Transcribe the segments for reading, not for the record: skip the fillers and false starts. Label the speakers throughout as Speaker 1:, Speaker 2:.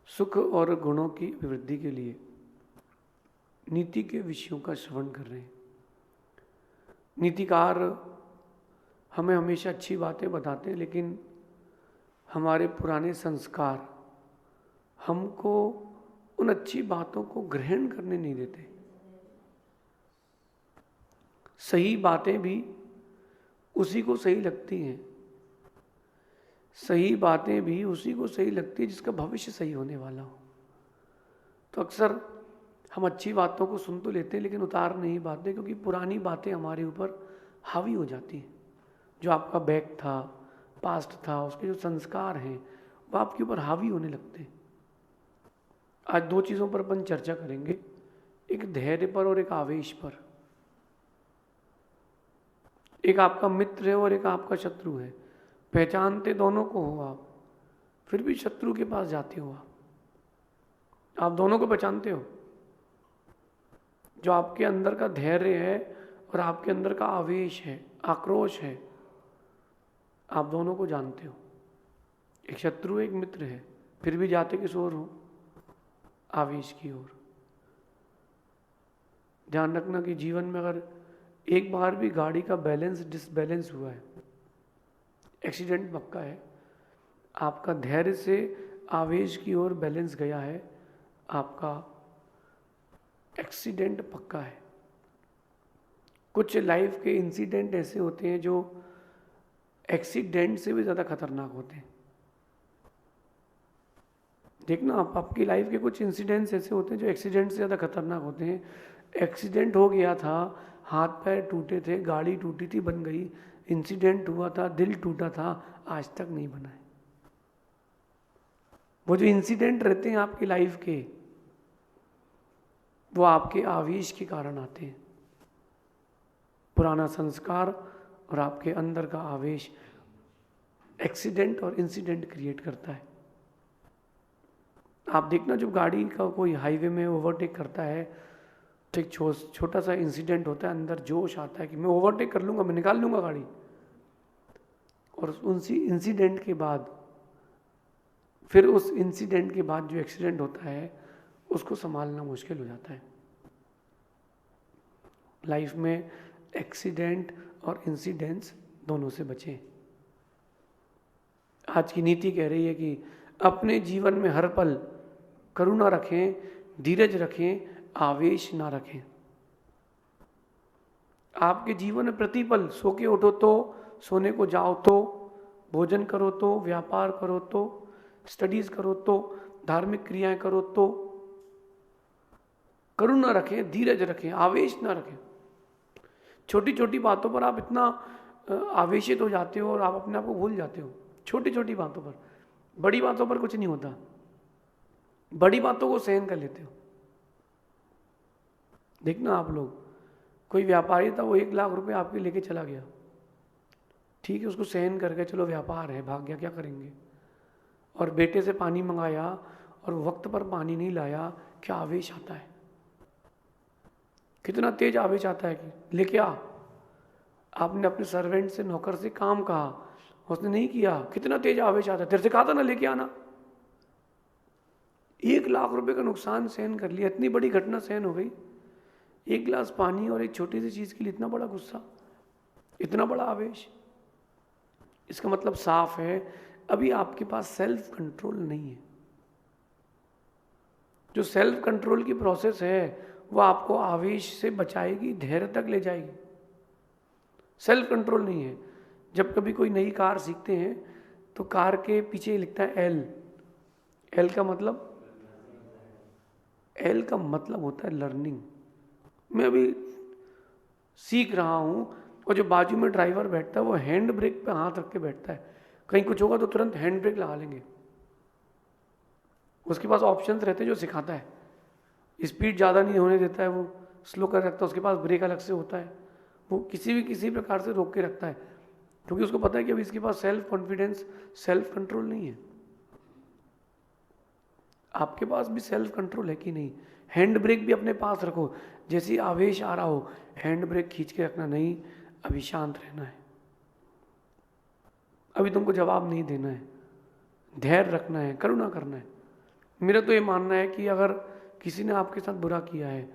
Speaker 1: सुख और गुणों की वृद्धि के लिए नीति के विषयों का श्रवण कर रहे हैं। नीतिकार हमें हमेशा अच्छी बातें बताते हैं, लेकिन हमारे पुराने संस्कार हमको उन अच्छी बातों को ग्रहण करने नहीं देते। सही बातें भी उसी को सही लगती हैं, सही बातें भी उसी को सही लगती है जिसका भविष्य सही होने वाला हो। तो अक्सर हम अच्छी बातों को सुन तो लेते हैं लेकिन उतार नहीं पाते, क्योंकि पुरानी बातें हमारे ऊपर हावी हो जाती हैं। जो आपका बैक था, पास्ट था, उसके जो संस्कार हैं वो आपके ऊपर हावी होने लगते हैं। आज दो चीज़ों पर अपन चर्चा करेंगे, एक धैर्य पर और एक आवेश पर। एक आपका मित्र है और एक आपका शत्रु है। पहचानते दोनों को हो आप, फिर भी शत्रु के पास जाते हो आप दोनों को पहचानते हो। जो आपके अंदर का धैर्य है और आपके अंदर का आवेश है, आक्रोश है, आप दोनों को जानते हो। एक शत्रु एक मित्र है, फिर भी जाते किस ओर हो? आवेश की ओर। ध्यान रखना कि जीवन में अगर एक बार भी गाड़ी का बैलेंस डिसबैलेंस हुआ है, एक्सीडेंट पक्का है। आपका धैर्य से आवेश की ओर बैलेंस गया है, आपका एक्सीडेंट पक्का है। कुछ लाइफ के इंसिडेंट ऐसे होते हैं जो एक्सीडेंट से भी ज़्यादा खतरनाक होते हैं। देखना आप, आपकी लाइफ के कुछ इंसिडेंट्स ऐसे होते हैं जो एक्सीडेंट से ज़्यादा खतरनाक होते हैं। एक्सीडेंट हो गया था, हाथ पैर टूटे थे, गाड़ी टूटी थी, बन गई। इंसिडेंट हुआ था, दिल टूटा था, आज तक नहीं बना है। वो जो इंसिडेंट रहते हैं आपकी लाइफ के, वो आपके आवेश के कारण आते हैं। पुराना संस्कार और आपके अंदर का आवेश एक्सीडेंट और इंसिडेंट क्रिएट करता है। आप देखना, जब गाड़ी का कोई हाईवे में ओवरटेक करता है तो एक छोटा सा इंसिडेंट होता है, अंदर जोश आता है कि मैं ओवरटेक कर लूँगा, मैं निकाल लूँगा गाड़ी। और उसी इंसिडेंट के बाद, फिर उस इंसिडेंट के बाद जो एक्सीडेंट होता है उसको संभालना मुश्किल हो जाता है। लाइफ में एक्सीडेंट और इंसिडेंट्स दोनों से बचें। आज की नीति कह रही है कि अपने जीवन में हर पल करुणा रखें, धीरज रखें, आवेश ना रखें। आपके जीवन में प्रतिपल सो के उठो तो, सोने को जाओ तो, भोजन करो तो, व्यापार करो तो, स्टडीज करो तो, धार्मिक क्रियाएं करो तो, करुणा रखें, धीरज रखें, आवेश ना रखें। छोटी छोटी बातों पर आप इतना आवेशित हो जाते हो और आप अपने आप को भूल जाते हो। छोटी छोटी बातों पर, बड़ी बातों पर कुछ नहीं होता, बड़ी बातों को सहन कर लेते हो। देखना आप लोग, कोई व्यापारी था, वो 1 लाख रुपए आपके लेके चला गया, ठीक है, उसको सहन करके चलो व्यापार है, भाग गया, क्या करेंगे। और बेटे से पानी मंगाया और वक्त पर पानी नहीं लाया, क्या आवेश आता है, कितना तेज आवेश आता है कि लेके आ। आपने अपने सर्वेंट से, नौकर से काम कहा, उसने नहीं किया, कितना तेज आवेश आता है। तेरे से कहा था ना लेके आना। 1 लाख रुपए का नुकसान सहन कर लिया, इतनी बड़ी घटना सहन हो गई। 1 गिलास पानी और एक छोटी सी चीज के लिए इतना बड़ा गुस्सा, इतना बड़ा आवेश। इसका मतलब साफ है, अभी आपके पास सेल्फ कंट्रोल नहीं है। जो सेल्फ कंट्रोल की प्रोसेस है वो आपको आवेश से बचाएगी, धैर्य तक ले जाएगी। सेल्फ कंट्रोल नहीं है। जब कभी कोई नई कार सीखते हैं तो कार के पीछे लिखता है एल। एल का मतलब, एल का मतलब होता है लर्निंग। मैं अभी सीख रहा हूं और जो बाजू में ड्राइवर बैठता है वो हैंड ब्रेक पे हाथ रख के बैठता है, कहीं कुछ होगा तो तुरंत हैंड ब्रेक लगा लेंगे। उसके पास ऑप्शंस रहते हैं जो सिखाता है, स्पीड ज़्यादा नहीं होने देता है, वो स्लो कर रखता है, उसके पास ब्रेक अलग से होता है, वो किसी प्रकार से रोक के रखता है, क्योंकि उसको पता है कि अभी इसके पास सेल्फ कॉन्फिडेंस, सेल्फ कंट्रोल नहीं है। आपके पास भी सेल्फ कंट्रोल है कि नहीं? हैंड ब्रेक भी अपने पास रखो, जैसे ही आवेश आ रहा हो हैंड ब्रेक खींच के रखना, नहीं अभी शांत रहना है, अभी तुमको जवाब नहीं देना है, धैर्य रखना है, करुणा करना है। मेरा तो ये मानना है कि अगर किसी ने आपके साथ बुरा किया है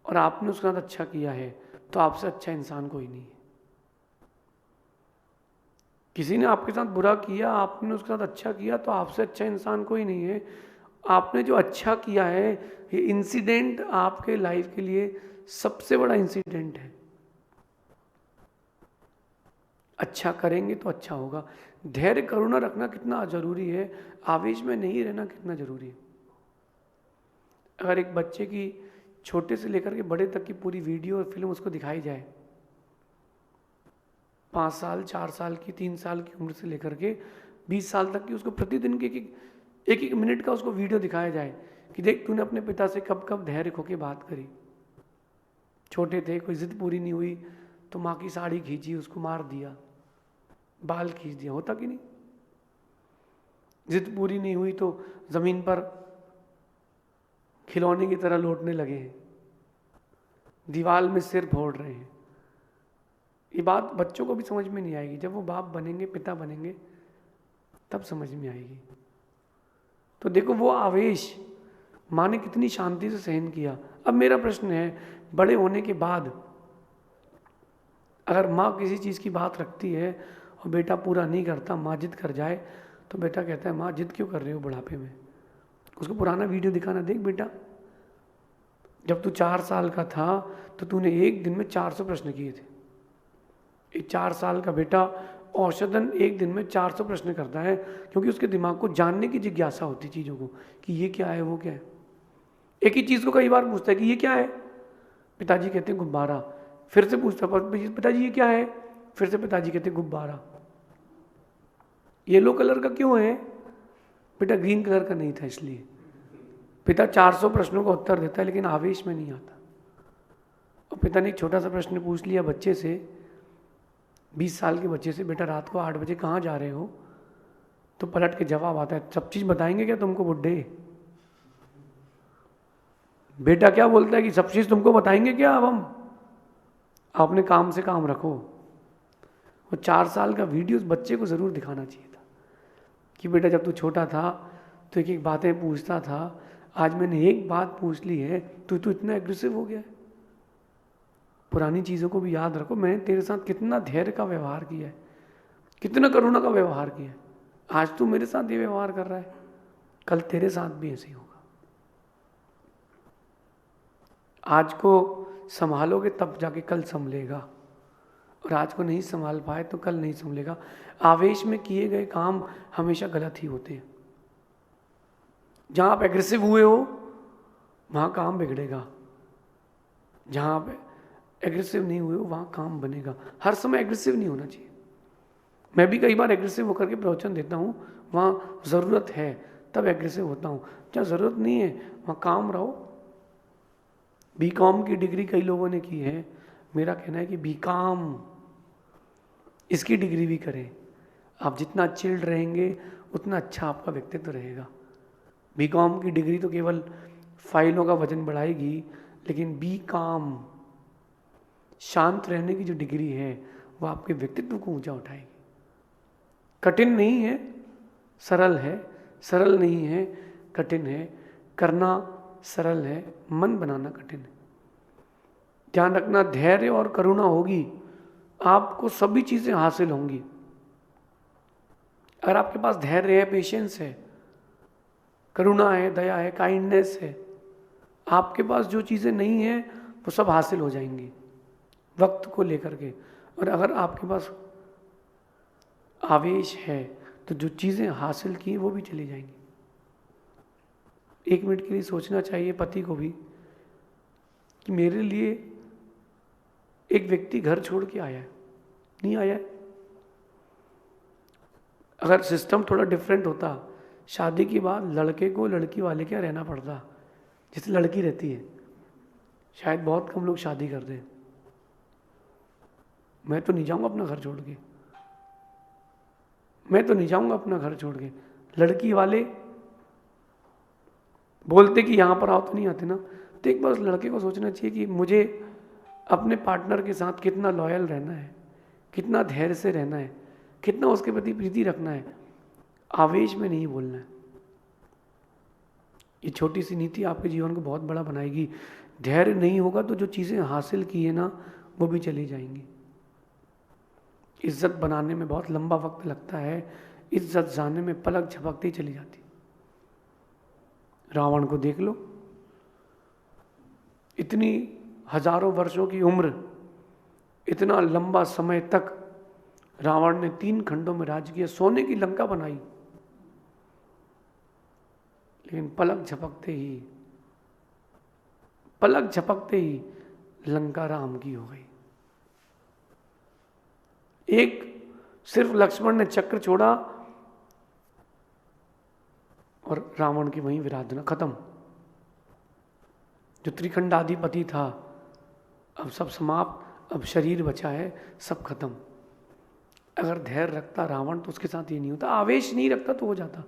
Speaker 1: और आपने उसके साथ अच्छा किया है तो आपसे अच्छा इंसान कोई नहीं है। किसी ने आपके साथ बुरा किया, आपने उसके साथ अच्छा किया तो आपसे अच्छा इंसान कोई नहीं है। आपने जो अच्छा किया है, ये इंसिडेंट आपके लाइफ के लिए सबसे बड़ा इंसिडेंट है। अच्छा करेंगे तो अच्छा होगा। धैर्य करुणा रखना कितना जरूरी है, आवेश में नहीं रहना कितना जरूरी है। अगर एक बच्चे की छोटे से लेकर के बड़े तक की पूरी वीडियो और फिल्म उसको दिखाई जाए, 5 साल 4 साल की 3 साल की उम्र से लेकर के 20 साल तक की, उसको प्रतिदिन के एक एक मिनट का उसको वीडियो दिखाया जाए कि देख तूने अपने पिता से कब कब धैर्य खो के बात करी। छोटे थे, कोई जिद पूरी नहीं हुई तो माँ की साड़ी खींची, उसको मार दिया, बाल खींच दिया, होता कि नहीं? जिद पूरी नहीं हुई तो जमीन पर खिलौने की तरह लौटने लगे हैं, दीवार में सिर फोड़ रहे हैं। ये बात बच्चों को भी समझ में नहीं आएगी, जब वो बाप बनेंगे, पिता बनेंगे, तब समझ में आएगी। तो देखो वो आवेश माँ ने कितनी शांति से सहन किया। अब मेरा प्रश्न है, बड़े होने के बाद अगर माँ किसी चीज़ की बात रखती है और बेटा पूरा नहीं करता, माँ जिद कर जाए, तो बेटा कहता है माँ जिद क्यों कर रहे हो बुढ़ापे में? उसको पुराना वीडियो दिखाना, देख बेटा जब तू 4 साल का था तो तूने एक दिन में 400 प्रश्न किए थे। एक 4 साल का बेटा औसतन एक दिन में 400 प्रश्न करता है, क्योंकि उसके दिमाग को जानने की जिज्ञासा होती चीज़ों को कि ये क्या है, वो क्या है। एक ही चीज़ को कई बार पूछता है कि ये क्या है, पिताजी कहते हैं गुब्बारा। फिर से पूछता है पिताजी ये क्या है, फिर से पिताजी कहते हैं गुब्बारा। येलो कलर का क्यों है? बेटा ग्रीन कलर का नहीं था इसलिए। पिता 400 प्रश्नों का उत्तर देता है लेकिन आवेश में नहीं आता। और पिता ने एक छोटा सा प्रश्न पूछ लिया बच्चे से, 20 साल के बच्चे से, बेटा रात को 8 बजे कहाँ जा रहे हो? तो पलट के जवाब आता है, सब चीज़ बताएंगे क्या तुमको बुड्ढे? बेटा क्या बोलता है कि सब चीज़ तुमको बताएंगे क्या अब हम? आपने काम से काम रखो। वो 4 साल का वीडियो उस बच्चे को ज़रूर दिखाना चाहिए था कि बेटा जब तू छोटा था तो एक एक बातें पूछता था, आज मैंने एक बात पूछ ली है तो तू इतना एग्रेसिव हो गया है। पुरानी चीज़ों को भी याद रखो, मैंने तेरे साथ कितना धैर्य का व्यवहार किया है, कितना करुणा का व्यवहार किया है। आज तू मेरे साथ ये व्यवहार कर रहा है, कल तेरे साथ भी ऐसे ही होगा। आज को संभालोगे तब जाके कल संभलेगा, और आज को नहीं संभाल पाए तो कल नहीं संभलेगा। आवेश में किए गए काम हमेशा गलत ही होते हैं। जहाँ आप एग्रेसिव हुए हो वहाँ काम बिगड़ेगा, जहाँ आप एग्रेसिव नहीं हुए हो वहाँ काम बनेगा। हर समय एग्रेसिव नहीं होना चाहिए। मैं भी कई बार एग्रेसिव होकर के प्रवचन देता हूँ, वहाँ ज़रूरत है तब एग्रेसिव होता हूँ, जहाँ ज़रूरत नहीं है वहाँ काम रहो। बीकॉम की डिग्री कई लोगों ने की है, मेरा कहना है कि बीकॉम इसकी डिग्री भी करें। आप जितना चिल्ड रहेंगे उतना अच्छा आपका व्यक्तित्व रहेगा। बीकॉम की डिग्री तो केवल फाइलों का वजन बढ़ाएगी, लेकिन बीकॉम शांत रहने की जो डिग्री है वो आपके व्यक्तित्व को ऊंचा उठाएगी। कठिन नहीं है, सरल है। सरल नहीं है, कठिन है। करना सरल है, मन बनाना कठिन है। ध्यान रखना, धैर्य और करुणा होगी आपको सभी चीज़ें हासिल होंगी। अगर आपके पास धैर्य है, पेशेंस है, करुणा है, दया है, काइंडनेस है, आपके पास जो चीज़ें नहीं हैं वो सब हासिल हो जाएंगी वक्त को लेकर के। और अगर आपके पास आवेश है तो जो चीज़ें हासिल की वो भी चली जाएंगी। 1 मिनट के लिए सोचना चाहिए पति को भी कि मेरे लिए एक व्यक्ति घर छोड़ के आया है, नहीं आया है। अगर सिस्टम थोड़ा डिफरेंट होता, शादी के बाद लड़के को लड़की वाले क्या रहना पड़ता, जैसे लड़की रहती है, शायद बहुत कम लोग शादी करते हैं। मैं तो नहीं जाऊंगा अपना घर छोड़ के, मैं तो नहीं जाऊंगा अपना घर छोड़ के। लड़की वाले बोलते कि यहाँ पर आओ तो नहीं आते ना। तो एक बार उस लड़के को सोचना चाहिए कि मुझे अपने पार्टनर के साथ कितना लॉयल रहना है, कितना धैर्य से रहना है, कितना उसके प्रति प्रीति रखना है। आवेश में नहीं बोलना है। ये छोटी सी नीति आपके जीवन को बहुत बड़ा बनाएगी। धैर्य नहीं होगा तो जो चीज़ें हासिल की है ना वो भी चली जाएंगी। इज्जत बनाने में बहुत लंबा वक्त लगता है, इज्जत जाने में पलक झपकती चली जाती। रावण को देख लो, इतनी हजारों वर्षों की उम्र, इतना लंबा समय तक रावण ने 3 खंडों में राज किया, सोने की लंका बनाई, लेकिन पलक झपकते ही लंका राम की हो गई। एक सिर्फ लक्ष्मण ने चक्र छोड़ा और रावण की वहीं विराधना खत्म। जो त्रिखंडाधिपति था अब सब समाप्त, अब शरीर बचा है, सब खत्म। अगर धैर्य रखता रावण तो उसके साथ ये नहीं होता, आवेश नहीं रखता तो हो जाता।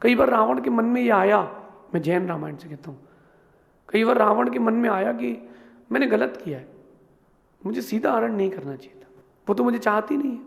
Speaker 1: कई बार रावण के मन में ये आया, मैं जैन रामायण से कहता हूँ, कई बार रावण के मन में आया कि मैंने गलत किया है, मुझे सीधा हरण नहीं करना चाहिए था, वो तो मुझे चाहती नहीं है।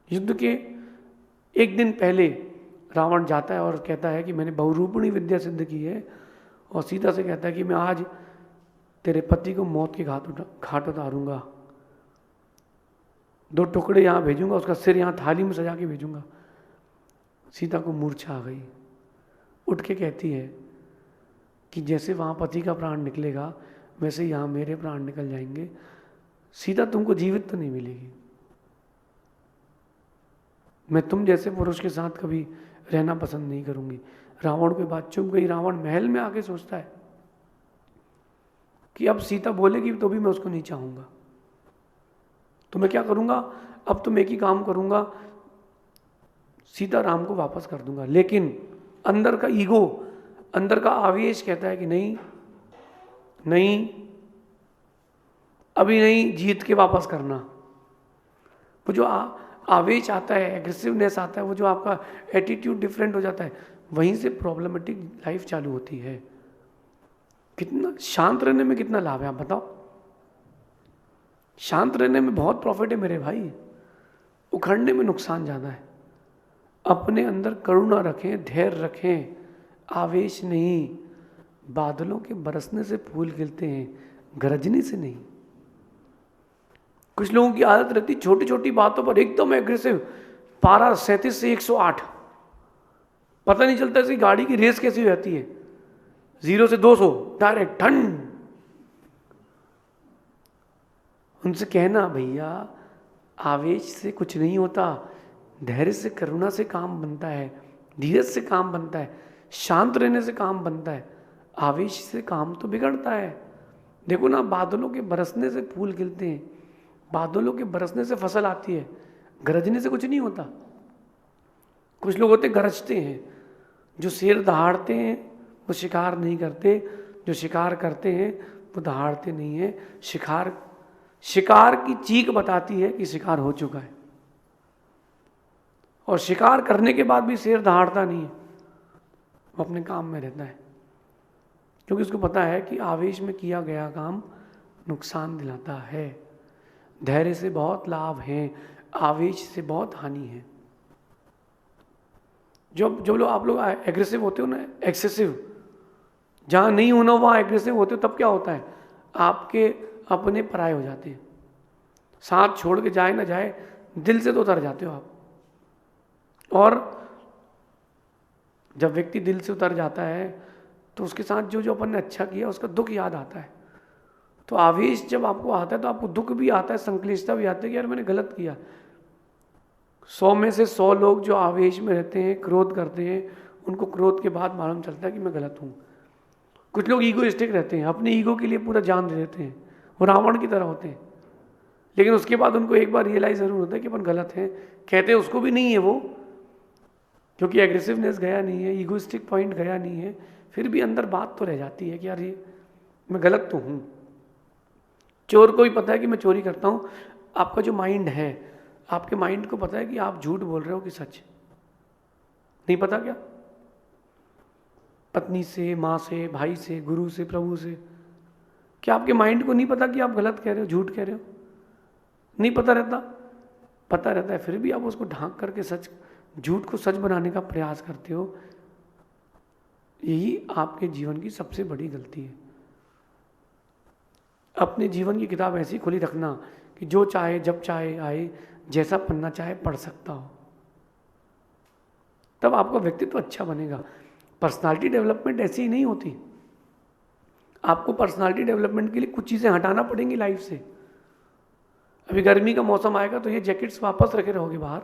Speaker 1: युद्ध के एक दिन पहले रावण जाता है और कहता है कि मैंने बहुरूपिणी विद्या सिद्ध की है, और सीधा से कहता है कि मैं आज तेरे पति को मौत के घाट उतारूंगा, 2 टुकड़े यहाँ भेजूंगा, उसका सिर यहाँ थाली में सजा के भेजूंगा। सीता को मूर्छा आ गई, उठ के कहती है कि जैसे वहाँ पति का प्राण निकलेगा वैसे यहाँ मेरे प्राण निकल जाएंगे, सीता तुमको जीवित तो नहीं मिलेगी, मैं तुम जैसे पुरुष के साथ कभी रहना पसंद नहीं करूंगी। रावण की बात चुप गई। रावण महल में आके सोचता है कि अब सीता बोलेगी तो भी मैं उसको नहीं चाहूंगा, तो मैं क्या करूंगा, अब तो मैं एक ही काम करूंगा, सीता राम को वापस कर दूंगा। लेकिन अंदर का ईगो, अंदर का आवेश कहता है कि नहीं नहीं, अभी नहीं, जीत के वापस करना। वो जो आवेश आता है, एग्रेसिवनेस आता है, वो जो आपका एटीट्यूड डिफरेंट हो जाता है, वहीं से प्रॉब्लमेटिक लाइफ चालू होती है। कितना शांत रहने में कितना लाभ है आप बताओ। शांत रहने में बहुत प्रॉफिट है मेरे भाई, उखड़ने में नुकसान ज़्यादा है। अपने अंदर करुणा रखें, धैर्य रखें, आवेश नहीं। बादलों के बरसने से फूल खिलते हैं, गरजने से नहीं। कुछ लोगों की आदत रहती छोटी छोटी बातों पर एकदम एग्रेसिव, पारा 37 से 108, पता नहीं चलता इसकी गाड़ी की रेस कैसी रहती है, 0 से 200 डायरेक्ट ठंड। उनसे कहना भैया आवेश से कुछ नहीं होता, धैर्य से, करुणा से काम बनता है, धीरज से काम बनता है, शांत रहने से काम बनता है, आवेश से काम तो बिगड़ता है। देखो ना, बादलों के बरसने से फूल खिलते हैं, बादलों के बरसने से फसल आती है, गरजने से कुछ नहीं होता। कुछ लोग होते गरजते हैं, जो शेर दहाड़ते हैं वो शिकार नहीं करते, जो शिकार करते हैं वो दहाड़ते नहीं है। शिकार की चीख बताती है कि शिकार हो चुका है, और शिकार करने के बाद भी शेर दहाड़ता नहीं है, वो अपने काम में रहता है, क्योंकि उसको पता है कि आवेश में किया गया काम नुकसान दिलाता है। धैर्य से बहुत लाभ है, आवेश से बहुत हानि है। जब लोग आप लोग एग्रेसिव होते हो ना, एक्सेसिव, जहां नहीं होना वहां एग्रेसिव होते हो, तब क्या होता है, आपके अपने पराये हो जाते हैं। साथ छोड़ के जाए ना जाए, दिल से तो उतर जाते हो आप। और जब व्यक्ति दिल से उतर जाता है तो उसके साथ जो जो अपन ने अच्छा किया उसका दुख याद आता है। तो आवेश जब आपको आता है तो आपको दुख भी आता है, संक्लिष्टता भी आती है कि यार मैंने गलत किया। 100 में से 100 लोग जो आवेश में रहते हैं, क्रोध करते हैं, उनको क्रोध के बाद मालूम चलता है कि मैं गलत हूँ। कुछ लोग ईगोइस्टिक रहते हैं, अपने ईगो के लिए पूरा जान दे देते हैं, वो रावण की तरह होते हैं, लेकिन उसके बाद उनको एक बार रियलाइज जरूर होता है कि अपन गलत हैं। कहते हैं उसको भी नहीं है वो, क्योंकि एग्रेसिवनेस गया नहीं है, ईगोइस्टिक पॉइंट गया नहीं है, फिर भी अंदर बात तो रह जाती है कि यार ये मैं गलत तो हूँ। चोर को भी पता है कि मैं चोरी करता हूँ। आपका जो माइंड है, आपके माइंड को पता है कि आप झूठ बोल रहे हो कि सच। नहीं पता क्या? पत्नी से, माँ से, भाई से, गुरु से, प्रभु से, क्या आपके माइंड को नहीं पता कि आप गलत कह रहे हो, झूठ कह रहे हो? नहीं पता रहता? पता रहता है, फिर भी आप उसको ढांक करके सच, झूठ को सच बनाने का प्रयास करते हो। यही आपके जीवन की सबसे बड़ी गलती है। अपने जीवन की किताब ऐसी खुली रखना कि जो चाहे जब चाहे आए, जैसा पढ़ना चाहे पढ़ सकता हो, तब आपका व्यक्तित्व अच्छा बनेगा। पर्सनालिटी डेवलपमेंट ऐसी ही नहीं होती। आपको पर्सनालिटी डेवलपमेंट के लिए कुछ चीज़ें हटाना पड़ेंगी लाइफ से। अभी गर्मी का मौसम आएगा तो ये जैकेट्स वापस रखे रहोगे बाहर,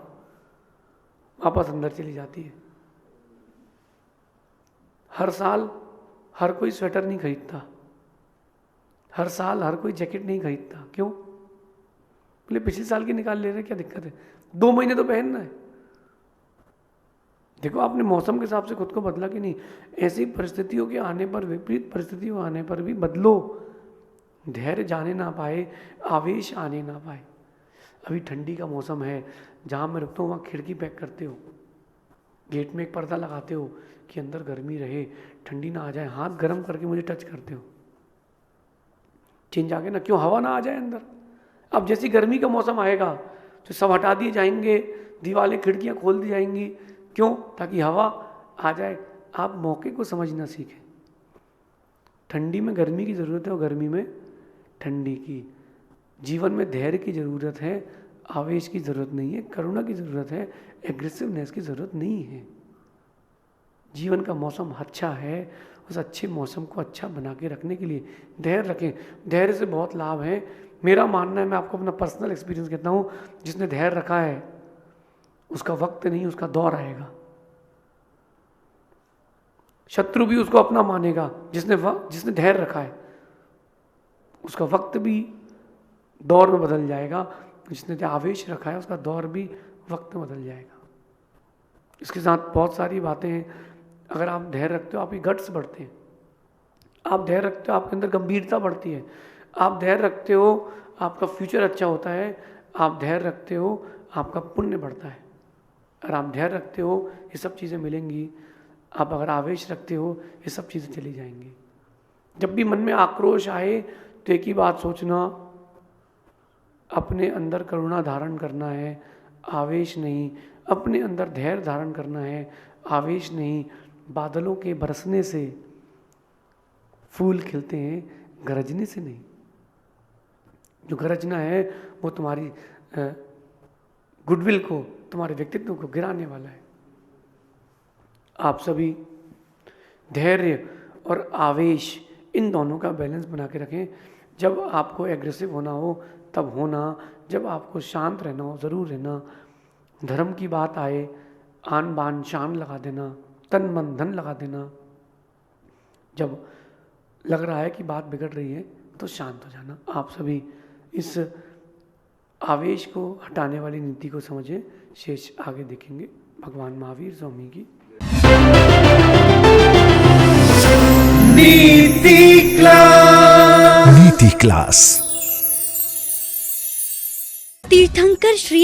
Speaker 1: वापस अंदर चली जाती है। हर साल हर कोई स्वेटर नहीं खरीदता, हर साल हर कोई जैकेट नहीं खरीदता। क्यों? बोले पिछले साल की निकाल ले रहे, क्या दिक्कत है? 2 महीने तो पहनना है। देखो आपने मौसम के हिसाब से खुद को बदला कि नहीं। ऐसी परिस्थितियों के आने पर, विपरीत परिस्थितियों आने पर भी बदलो। धैर्य जाने ना पाए, आवेश आने ना पाए। अभी ठंडी का मौसम है, जहाँ मैं रुकता हूँ वहाँ खिड़की पैक करते हो, गेट में एक पर्दा लगाते हो कि अंदर गर्मी रहे, ठंडी ना आ जाए, हाथ गर्म करके मुझे टच करते हो। चेंज आ गया ना? क्यों? हवा ना आ जाए अंदर। अब जैसी गर्मी का मौसम आएगा तो सब हटा दिए जाएंगे, दीवारें खिड़कियाँ खोल दी जाएंगी। क्यों? ताकि हवा आ जाए। आप मौके को समझना सीखें। ठंडी में गर्मी की ज़रूरत है और गर्मी में ठंडी की। जीवन में धैर्य की ज़रूरत है, आवेश की ज़रूरत नहीं है, करुणा की ज़रूरत है, एग्रेसिवनेस की ज़रूरत नहीं है। जीवन का मौसम अच्छा है, उस अच्छे मौसम को अच्छा बना के रखने के लिए धैर्य रखें। धैर्य से बहुत लाभ है। मेरा मानना है, मैं आपको अपना पर्सनल एक्सपीरियंस कहता हूँ, जिसने धैर्य रखा है उसका वक्त नहीं, उसका दौर आएगा। शत्रु भी उसको अपना मानेगा। जिसने धैर्य रखा है उसका वक्त भी दौर में बदल जाएगा। जिसने आवेश रखा है उसका दौर भी वक्त में बदल जाएगा। इसके साथ बहुत सारी बातें हैं। अगर आप धैर्य रखते हो, आपकी गट्स बढ़ते हैं। आप धैर्य रखते हो, आपके अंदर गंभीरता बढ़ती है। आप धैर्य रखते हो, आपका फ्यूचर अच्छा होता है। आप धैर्य रखते हो, आपका पुण्य बढ़ता है। अगर आप धैर्य रखते हो, ये सब चीज़ें मिलेंगी। आप अगर आवेश रखते हो, ये सब चीज़ें चली जाएंगी। जब भी मन में आक्रोश आए तो एक ही बात सोचना, अपने अंदर करुणा धारण करना है, आवेश नहीं। अपने अंदर धैर्य धारण करना है, आवेश नहीं। बादलों के बरसने से फूल खिलते हैं, गरजने से नहीं। जो गरजना है वो तुम्हारी गुडविल को, तुम्हारे व्यक्तित्व को गिराने वाला है। आप सभी धैर्य और आवेश, इन दोनों का बैलेंस बना के रखें। जब आपको एग्रेसिव होना हो तब होना, जब आपको शांत रहना हो ज़रूर रहना। धर्म की बात आए, आन बान शान लगा देना, तन मन धन लगा देना। जब लग रहा है कि बात बिगड़ रही है तो शांत हो जाना। आप सभी इस आवेश को हटाने वाली नीति को समझें। शेष आगे देखेंगे। भगवान महावीर स्वामी की
Speaker 2: नीति क्लास। तीर्थंकर श्री